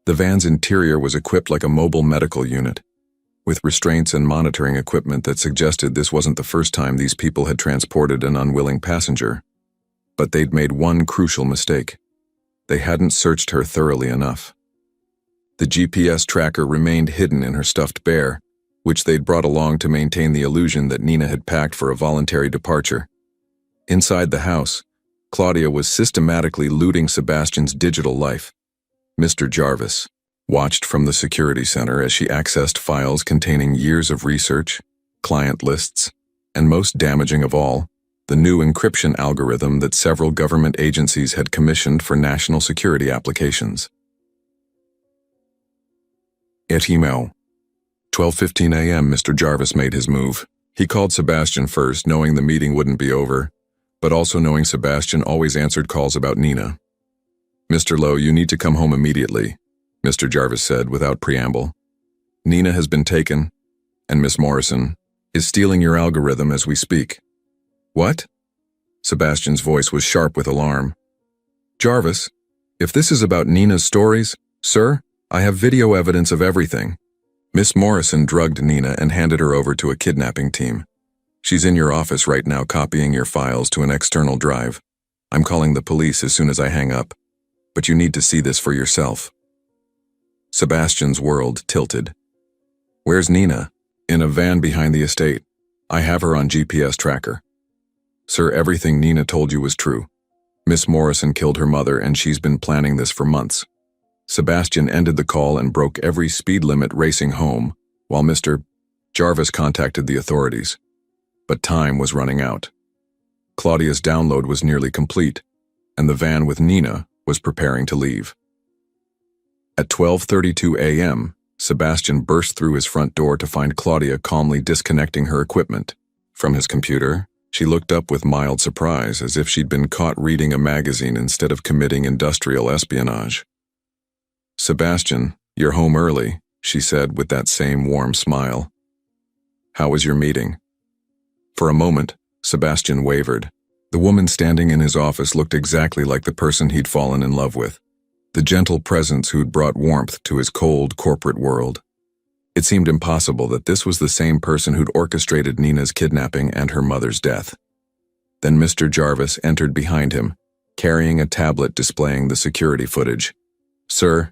The van's interior was equipped like a mobile medical unit, with restraints and monitoring equipment that suggested this wasn't the first time these people had transported an unwilling passenger. But they'd made one crucial mistake. They hadn't searched her thoroughly enough. The GPS tracker remained hidden in her stuffed bear, which they'd brought along to maintain the illusion that Nina had packed for a voluntary departure. Inside the house, Claudia was systematically looting Sebastian's digital life. Mr. Jarvis watched from the security center as she accessed files containing years of research, client lists, and most damaging of all, the new encryption algorithm that several government agencies had commissioned for national security applications. At email. 12:15 a.m. Mr. Jarvis made his move. He called Sebastian first, knowing the meeting wouldn't be over, but also knowing Sebastian always answered calls about Nina. "Mr. Lowe, you need to come home immediately," Mr. Jarvis said without preamble. "Nina has been taken, and Miss Morrison is stealing your algorithm as we speak." "What?" Sebastian's voice was sharp with alarm. "Jarvis, if this is about Nina's stories, sir, I have video evidence of everything." Miss Morrison drugged Nina and handed her over to a kidnapping team. "She's in your office right now copying your files to an external drive. I'm calling the police as soon as I hang up, but you need to see this for yourself." Sebastian's world tilted. "Where's Nina?" "In a van behind the estate. I have her on GPS tracker." "Sir, everything Nina told you was true. Miss Morrison killed her mother and she's been planning this for months." Sebastian ended the call and broke every speed limit racing home, while Mr. Jarvis contacted the authorities. But time was running out. Claudia's download was nearly complete, and the van with Nina was preparing to leave. At 12:32 a.m., Sebastian burst through his front door to find Claudia calmly disconnecting her equipment. From his computer, she looked up with mild surprise, as if she'd been caught reading a magazine instead of committing industrial espionage. "Sebastian, you're home early," she said with that same warm smile. "How was your meeting?" For a moment, Sebastian wavered. The woman standing in his office looked exactly like the person he'd fallen in love with, the gentle presence who'd brought warmth to his cold corporate world. It seemed impossible that this was the same person who'd orchestrated Nina's kidnapping and her mother's death. Then Mr. Jarvis entered behind him, carrying a tablet displaying the security footage. "Sir,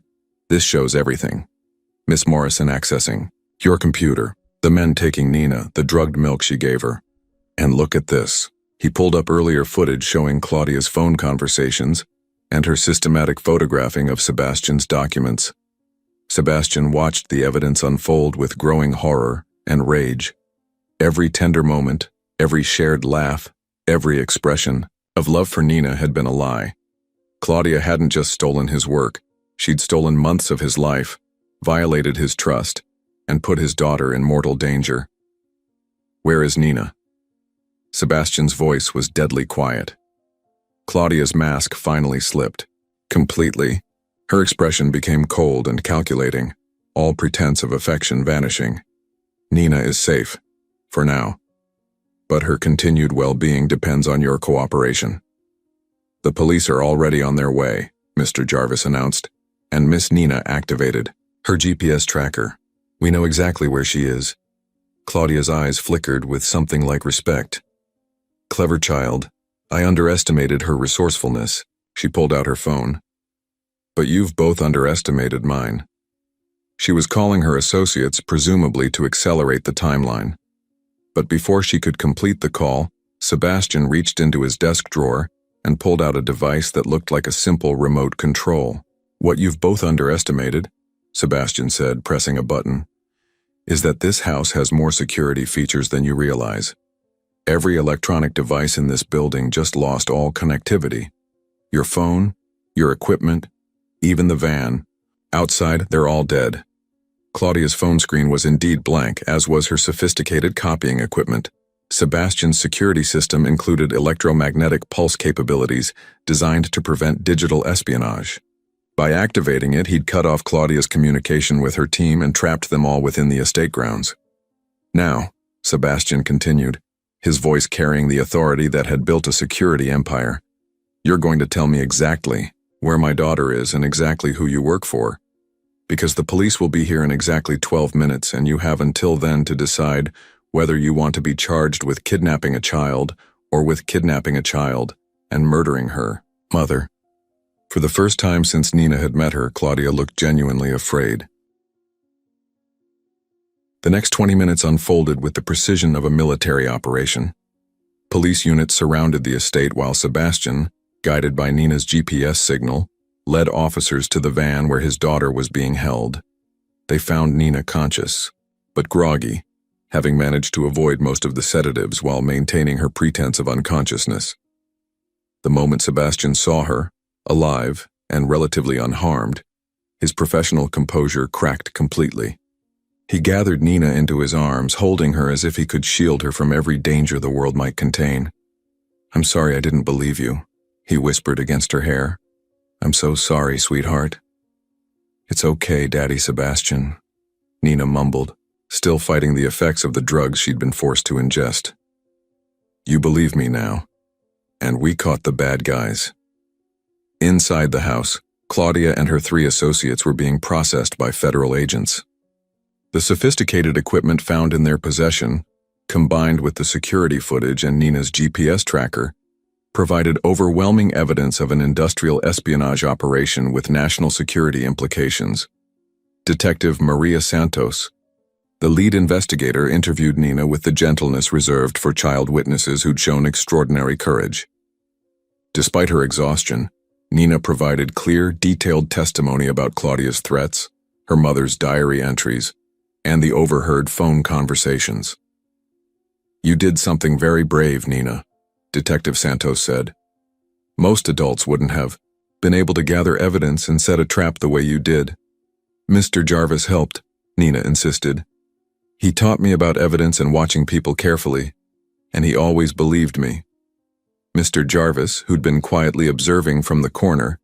this shows everything. Miss Morrison accessing your computer, the men taking Nina, the drugged milk she gave her. And look at this." He pulled up earlier footage showing Claudia's phone conversations and her systematic photographing of Sebastian's documents. Sebastian watched the evidence unfold with growing horror and rage. Every tender moment, every shared laugh, every expression of love for Nina had been a lie. Claudia hadn't just stolen his work, she'd stolen months of his life, violated his trust, and put his daughter in mortal danger. "Where is Nina?" Sebastian's voice was deadly quiet. Claudia's mask finally slipped. Completely. Her expression became cold and calculating, all pretense of affection vanishing. "Nina is safe. For now. But her continued well-being depends on your cooperation." "The police are already on their way," Mr. Jarvis announced, and Miss Nina activated her GPS tracker. "We know exactly where she is. Claudia's eyes flickered with something like respect. Clever child. I underestimated her resourcefulness. She pulled out her phone. But you've both underestimated mine. She was calling her associates, presumably to accelerate the timeline. But before she could complete the call, Sebastian reached into his desk drawer and pulled out a device that looked like a simple remote control. What you've both underestimated, Sebastian said, pressing a button, is that this house has more security features than you realize. Every electronic device in this building just lost all connectivity. Your phone, your equipment, even the van. Outside, they're all dead. Claudia's phone screen was indeed blank, as was her sophisticated copying equipment. Sebastian's security system included electromagnetic pulse capabilities designed to prevent digital espionage. By activating it, he'd cut off Claudia's communication with her team and trapped them all within the estate grounds. Now, Sebastian continued, his voice carrying the authority that had built a security empire, you're going to tell me exactly where my daughter is and exactly who you work for. Because the police will be here in exactly 12 minutes, and you have until then to decide whether you want to be charged with kidnapping a child or with kidnapping a child and murdering her mother. For the first time since Nina had met her, Claudia looked genuinely afraid. The next 20 minutes unfolded with the precision of a military operation. Police units surrounded the estate while Sebastian, guided by Nina's GPS signal, led officers to the van where his daughter was being held. They found Nina conscious, but groggy, having managed to avoid most of the sedatives while maintaining her pretense of unconsciousness. The moment Sebastian saw her, alive and relatively unharmed, his professional composure cracked completely. He gathered Nina into his arms, holding her as if he could shield her from every danger the world might contain. "I'm sorry I didn't believe you," he whispered against her hair. "I'm so sorry, sweetheart." "It's okay, Daddy Sebastian," Nina mumbled, still fighting the effects of the drugs she'd been forced to ingest. "You believe me now. And we caught the bad guys." Inside the house, Claudia and her 3 associates were being processed by federal agents. The sophisticated equipment found in their possession, combined with the security footage and Nina's GPS tracker, provided overwhelming evidence of an industrial espionage operation with national security implications. Detective Maria Santos, the lead investigator, interviewed Nina with the gentleness reserved for child witnesses who'd shown extraordinary courage. Despite her exhaustion, Nina provided clear, detailed testimony about Claudia's threats, her mother's diary entries, and the overheard phone conversations. "You did something very brave, Nina," Detective Santos said. "Most adults wouldn't have been able to gather evidence and set a trap the way you did." "Mr. Jarvis helped," Nina insisted. "He taught me about evidence and watching people carefully, and he always believed me." Mr. Jarvis, who'd been quietly observing from the corner,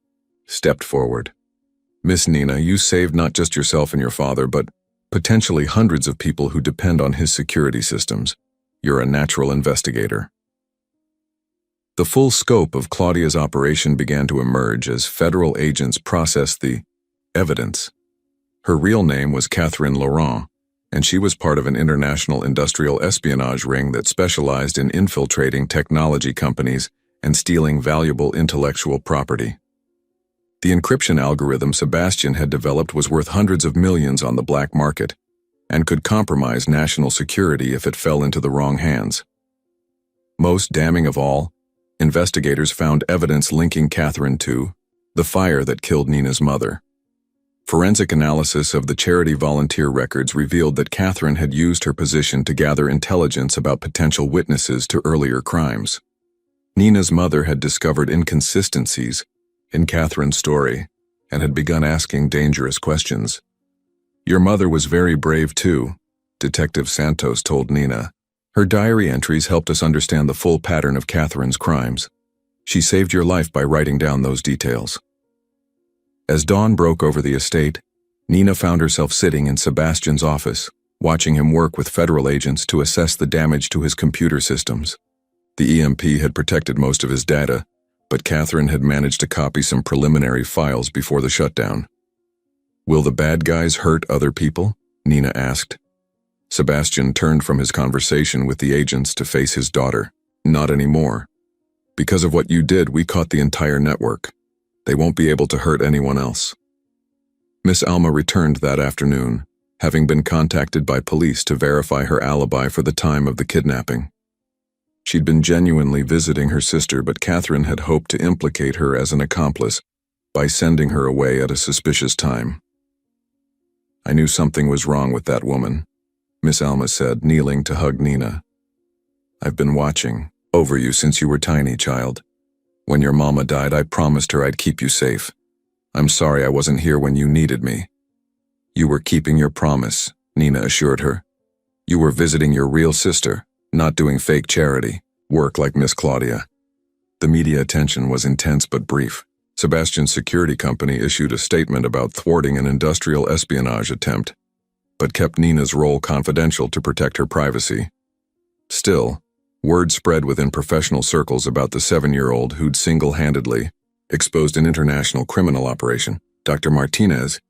stepped forward. "Miss Nina, you saved not just yourself and your father, but potentially hundreds of people who depend on his security systems. You're a natural investigator." The full scope of Claudia's operation began to emerge as federal agents processed the evidence. Her real name was Catherine Laurent, and she was part of an international industrial espionage ring that specialized in infiltrating technology companies and stealing valuable intellectual property. The encryption algorithm Sebastian had developed was worth hundreds of millions on the black market and could compromise national security if it fell into the wrong hands. Most damning of all, investigators found evidence linking Catherine to the fire that killed Nina's mother. Forensic analysis of the charity volunteer records revealed that Catherine had used her position to gather intelligence about potential witnesses to earlier crimes. Nina's mother had discovered inconsistencies in Catherine's story and had begun asking dangerous questions. "Your mother was very brave too," Detective Santos told Nina. "Her diary entries helped us understand the full pattern of Catherine's crimes. She saved your life by writing down those details." As dawn broke over the estate, Nina found herself sitting in Sebastian's office, watching him work with federal agents to assess the damage to his computer systems. The EMP had protected most of his data, but Catherine had managed to copy some preliminary files before the shutdown. "Will the bad guys hurt other people?" Nina asked. Sebastian turned from his conversation with the agents to face his daughter. Not anymore. Because of what you did, we caught the entire network. They won't be able to hurt anyone else. Miss Alma returned that afternoon, having been contacted by police to verify her alibi for the time of the kidnapping. She'd been genuinely visiting her sister, but Catherine had hoped to implicate her as an accomplice by sending her away at a suspicious time. I knew something was wrong with that woman, Miss Alma said, kneeling to hug Nina. I've been watching over you since you were tiny, child. When your mama died, I promised her I'd keep you safe. I'm sorry I wasn't here when you needed me. You were keeping your promise, Nina assured her. You were visiting your real sister, not doing fake charity work like Miss Claudia. The media attention was intense but brief. Sebastian's security company issued a statement about thwarting an industrial espionage attempt, but kept Nina's role confidential to protect her privacy. Still, word spread within professional circles about the 7-year-old who'd single-handedly exposed an international criminal operation. Dr. Martinez,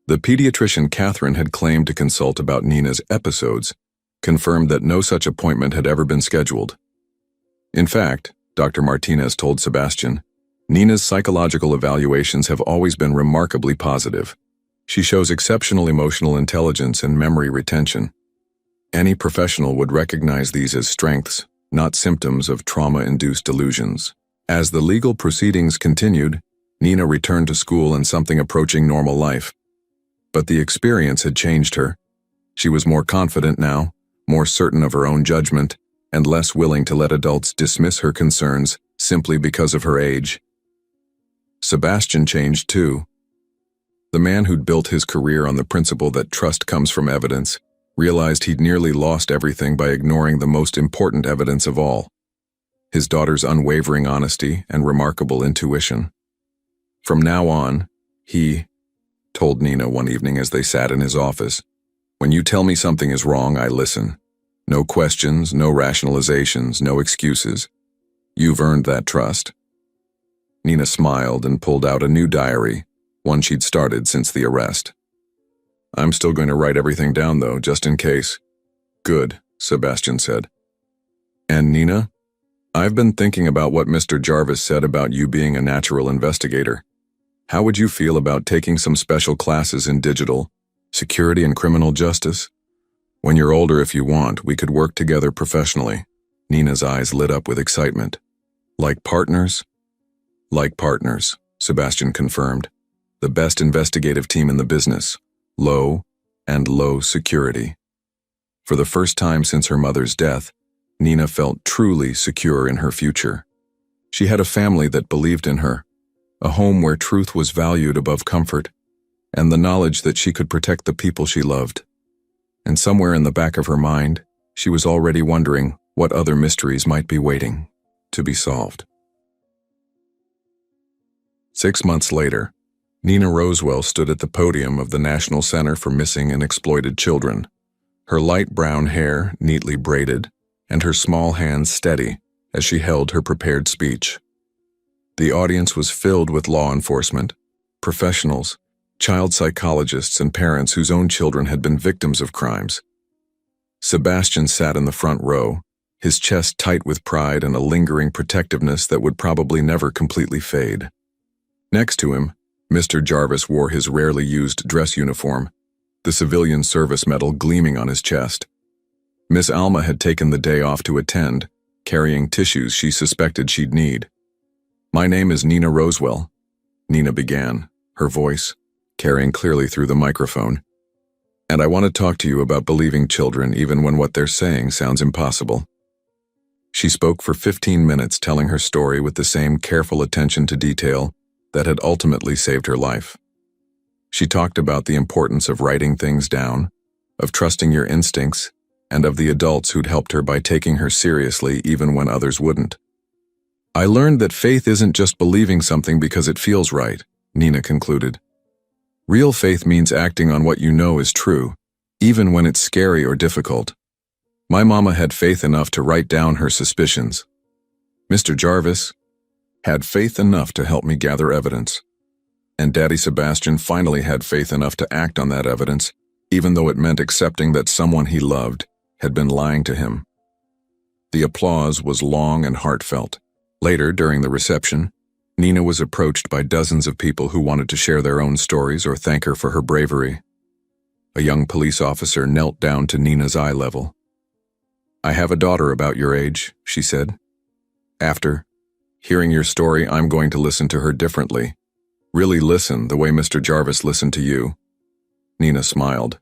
the pediatrician Catherine had claimed to consult about Nina's episodes, confirmed that no such appointment had ever been scheduled. In fact, Dr. Martinez told Sebastian, Nina's psychological evaluations have always been remarkably positive. She shows exceptional emotional intelligence and memory retention. Any professional would recognize these as strengths, not symptoms of trauma-induced delusions. As the legal proceedings continued, Nina returned to school and something approaching normal life. But the experience had changed her. She was more confident now, more certain of her own judgment, and less willing to let adults dismiss her concerns simply because of her age. Sebastian changed too. The man who'd built his career on the principle that trust comes from evidence realized he'd nearly lost everything by ignoring the most important evidence of all: his daughter's unwavering honesty and remarkable intuition. From now on, he told Nina one evening as they sat in his office, "When you tell me something is wrong, I listen. No questions, no rationalizations, no excuses. You've earned that trust." Nina smiled and pulled out a new diary, one she'd started since the arrest. "I'm still going to write everything down, though, just in case." "Good," Sebastian said. "And Nina, I've been thinking about what Mr. Jarvis said about you being a natural investigator. How would you feel about taking some special classes in digital, security and criminal justice? When you're older, if you want, we could work together professionally." Nina's eyes lit up with excitement. "Like partners?" "Like partners," Sebastian confirmed. "The best investigative team in the business. Low security." For the first time since her mother's death, Nina felt truly secure in her future. She had a family that believed in her, a home where truth was valued above comfort, and the knowledge that she could protect the people she loved. And somewhere in the back of her mind, she was already wondering what other mysteries might be waiting to be solved. 6 months later, Nina Rosewell stood at the podium of the National Center for Missing and Exploited Children, her light brown hair neatly braided and her small hands steady as she held her prepared speech. The audience was filled with law enforcement, professionals, child psychologists, and parents whose own children had been victims of crimes. Sebastian sat in the front row, his chest tight with pride and a lingering protectiveness that would probably never completely fade. Next to him, Mr. Jarvis wore his rarely used dress uniform, the civilian service medal gleaming on his chest. Miss Alma had taken the day off to attend, carrying tissues she suspected she'd need. "My name is Nina Rosewell," Nina began, her voice carrying clearly through the microphone. "And I want to talk to you about believing children even when what they're saying sounds impossible." She spoke for 15 minutes, telling her story with the same careful attention to detail that had ultimately saved her life. She talked about the importance of writing things down, of trusting your instincts, and of the adults who'd helped her by taking her seriously even when others wouldn't. "I learned that faith isn't just believing something because it feels right," Nina concluded. "Real faith means acting on what you know is true, even when it's scary or difficult. My mama had faith enough to write down her suspicions. Mr. Jarvis had faith enough to help me gather evidence. And Daddy Sebastian finally had faith enough to act on that evidence even though it meant accepting that someone he loved had been lying to him. The applause was long and heartfelt. Later, during the reception, Nina was approached by dozens of people who wanted to share their own stories or thank her for her bravery. A young police officer knelt down to Nina's eye level. "I have a daughter about your age," she said. "After hearing your story, I'm going to listen to her differently. Really listen the way Mr. Jarvis listened to you." Nina smiled.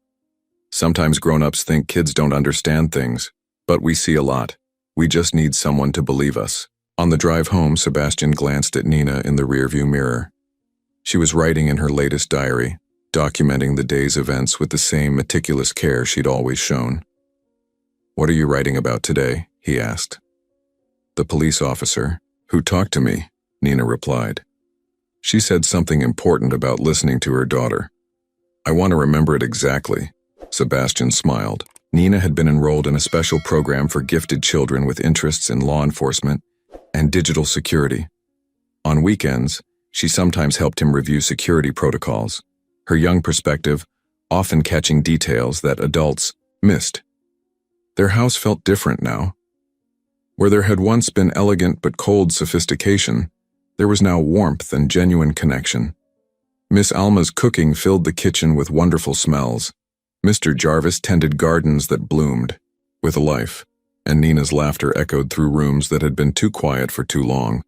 "Sometimes grown-ups think kids don't understand things, but we see a lot. We just need someone to believe us." On the drive home, Sebastian glanced at Nina in the rearview mirror. She was writing in her latest diary, documenting the day's events with the same meticulous care she'd always shown. "What are you writing about today?" he asked. "The police officer who talked to me," Nina replied. "She said something important about listening to her daughter. I want to remember it exactly." Sebastian smiled. Nina had been enrolled in a special program for gifted children with interests in law enforcement and digital security. On weekends, she sometimes helped him review security protocols, her young perspective often catching details that adults missed. Their house felt different now. Where there had once been elegant but cold sophistication, there was now warmth and genuine connection. Miss Alma's cooking filled the kitchen with wonderful smells. Mr. Jarvis tended gardens that bloomed with life, and Nina's laughter echoed through rooms that had been too quiet for too long.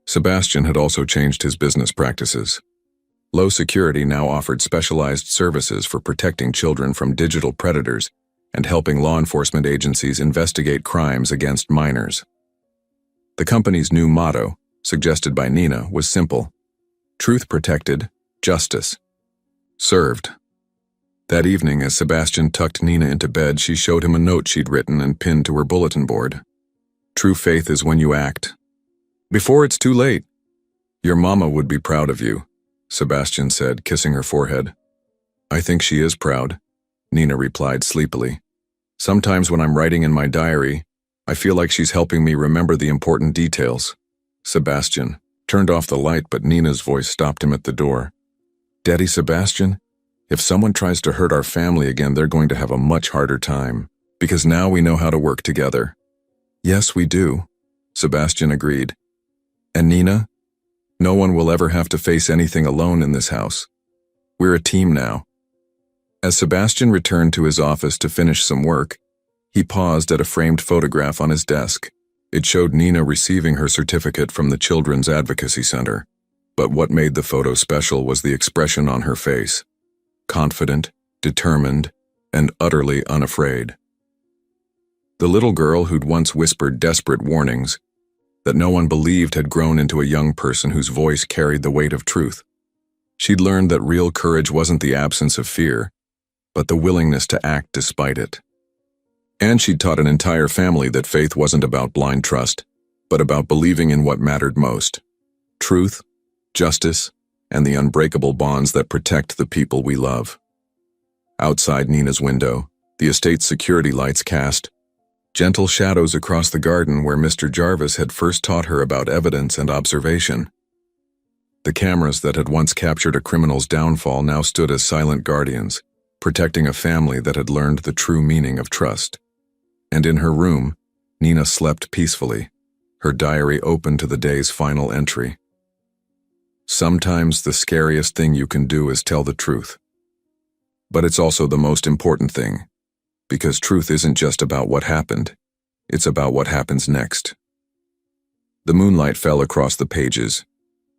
Sebastian had also changed his business practices. Low Security now offered specialized services for protecting children from digital predators and helping law enforcement agencies investigate crimes against minors. The company's new motto, suggested by Nina, was simple: truth protected, justice served. That evening, as Sebastian tucked Nina into bed, she showed him a note she'd written and pinned to her bulletin board. "True faith is when you act before it's too late. Your mama would be proud of you," Sebastian said, kissing her forehead. "I think she is proud," Nina replied sleepily. "Sometimes when I'm writing in my diary, I feel like she's helping me remember the important details." Sebastian turned off the light, but Nina's voice stopped him at the door. "Daddy Sebastian, if someone tries to hurt our family again, they're going to have a much harder time, because now we know how to work together." "Yes, we do," Sebastian agreed. "And Nina, no one will ever have to face anything alone in this house. We're a team now." As Sebastian returned to his office to finish some work, he paused at a framed photograph on his desk. It showed Nina receiving her certificate from the Children's Advocacy Center. But what made the photo special was the expression on her face: confident, determined, and utterly unafraid. The little girl who'd once whispered desperate warnings that no one believed had grown into a young person whose voice carried the weight of truth. She'd learned that real courage wasn't the absence of fear, but the willingness to act despite it. And she'd taught an entire family that faith wasn't about blind trust, but about believing in what mattered most: truth, justice, and the unbreakable bonds that protect the people we love. Outside Nina's window, the estate's security lights cast gentle shadows across the garden where Mr. Jarvis had first taught her about evidence and observation. The cameras that had once captured a criminal's downfall now stood as silent guardians, protecting a family that had learned the true meaning of trust. And in her room, Nina slept peacefully, her diary open to the day's final entry. "Sometimes the scariest thing you can do is tell the truth. But it's also the most important thing, because truth isn't just about what happened, it's about what happens next." The moonlight fell across the pages,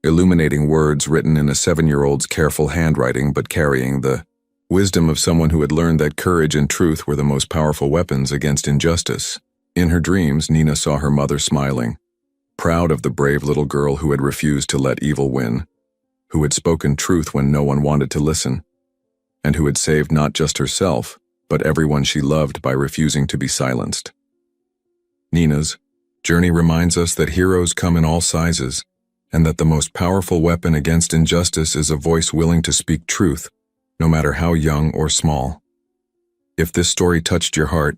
illuminating words written in a 7-year-old's careful handwriting but carrying the wisdom of someone who had learned that courage and truth were the most powerful weapons against injustice. In her dreams, Nina saw her mother smiling, proud of the brave little girl who had refused to let evil win, who had spoken truth when no one wanted to listen, and who had saved not just herself, but everyone she loved by refusing to be silenced. Nina's journey reminds us that heroes come in all sizes, and that the most powerful weapon against injustice is a voice willing to speak truth, no matter how young or small. If this story touched your heart,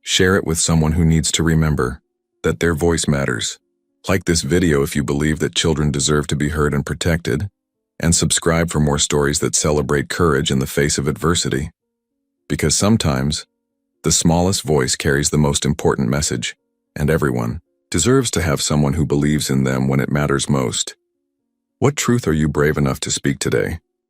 share it with someone who needs to remember that their voice matters. Like this video if you believe that children deserve to be heard and protected, and subscribe for more stories that celebrate courage in the face of adversity. Because sometimes, the smallest voice carries the most important message, and everyone deserves to have someone who believes in them when it matters most. What truth are you brave enough to speak today?